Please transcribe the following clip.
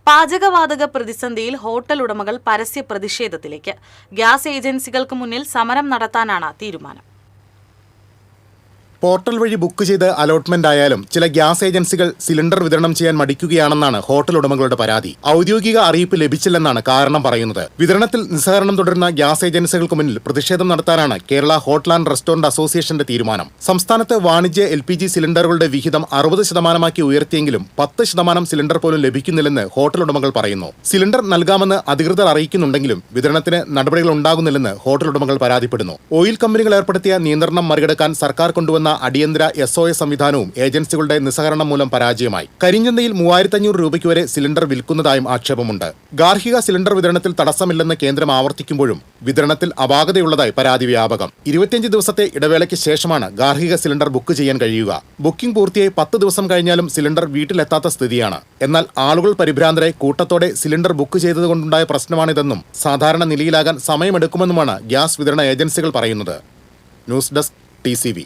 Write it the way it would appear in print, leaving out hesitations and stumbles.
പാചകവാതക പ്രതിസന്ധിയിൽ ഹോട്ടൽ ഉടമകൾ പരസ്യ പ്രതിഷേധത്തിലേക്ക്. ഗ്യാസ് ഏജൻസികൾക്ക് മുന്നിൽ സമരം നടത്താനാണ് തീരുമാനം. പോർട്ടൽ വഴി ബുക്ക് ചെയ്ത് അലോട്ട്മെന്റ് ആയാലും ചില ഗ്യാസ് ഏജൻസികൾ സിലിണ്ടർ വിതരണം ചെയ്യാൻ മടിക്കുകയാണെന്നാണ് ഹോട്ടൽ ഉടമകളുടെ പരാതി. ഔദ്യോഗിക അറിയിപ്പ് ലഭിച്ചില്ലെന്നാണ് കാരണം പറയുന്നത്. വിതരണത്തിൽ നിസ്സഹകരണം തുടരുന്ന ഗ്യാസ് ഏജൻസികൾക്ക് മുന്നിൽ പ്രതിഷേധം നടത്താനാണ് കേരള ഹോട്ടൽ ആൻഡ് റെസ്റ്റോറന്റ് അസോസിയേഷന്റെ തീരുമാനം. സംസ്ഥാനത്ത് വാണിജ്യ LPG സിലിണ്ടറുകളുടെ വിഹിതം 60% ഉയർത്തിയെങ്കിലും 10% സിലിണ്ടർ പോലും ലഭിക്കുന്നില്ലെന്ന് ഹോട്ടൽ ഉടമകൾ പറയുന്നു. സിലിണ്ടർ നൽകാമെന്ന് അധികൃതർ അറിയിക്കുന്നുണ്ടെങ്കിലും വിതരണത്തിന് നടപടികൾ ഉണ്ടാകുന്നില്ലെന്ന് ഹോട്ടൽ ഉടമകൾ പരാതിപ്പെടുന്നു. ഓയിൽ കമ്പനികൾ ഏർപ്പെടുത്തിയ നിയന്ത്രണം മറികടക്കാൻ സർക്കാർ കൊണ്ടുവന്ന അടിയന്തര SOS സംവിധാനവും ഏജൻസികളുടെ നിസ്സഹകരണം മൂലം പരാജയമായി. കരിഞ്ചന്തയിൽ 3500 രൂപയ്ക്ക് വരെ സിലിണ്ടർ വിൽക്കുന്നതായും ആക്ഷേപമുണ്ട്. ഗാർഹിക സിലിണ്ടർ വിതരണത്തിൽ തടസ്സമില്ലെന്ന് കേന്ദ്രം ആവർത്തിക്കുമ്പോഴും വിതരണത്തിൽ അപാകതയുള്ളതായി പരാതി വ്യാപകം. 25 ദിവസത്തെ ഇടവേളയ്ക്ക് ശേഷമാണ് ഗാർഹിക സിലിണ്ടർ ബുക്ക് ചെയ്യാൻ കഴിയുക. ബുക്കിംഗ് പൂർത്തിയായി 10 ദിവസം കഴിഞ്ഞാലും സിലിണ്ടർ വീട്ടിലെത്താത്ത സ്ഥിതിയാണ്. എന്നാൽ ആളുകൾ പരിഭ്രാന്തരായി കൂട്ടത്തോടെ സിലിണ്ടർ ബുക്ക് ചെയ്തതുകൊണ്ടുണ്ടായ പ്രശ്നമാണിതെന്നും സാധാരണ നിലയിലാകാൻ സമയമെടുക്കുമെന്നുമാണ് ഗ്യാസ് വിതരണ ഏജൻസികൾ പറയുന്നത്. News desk TCV.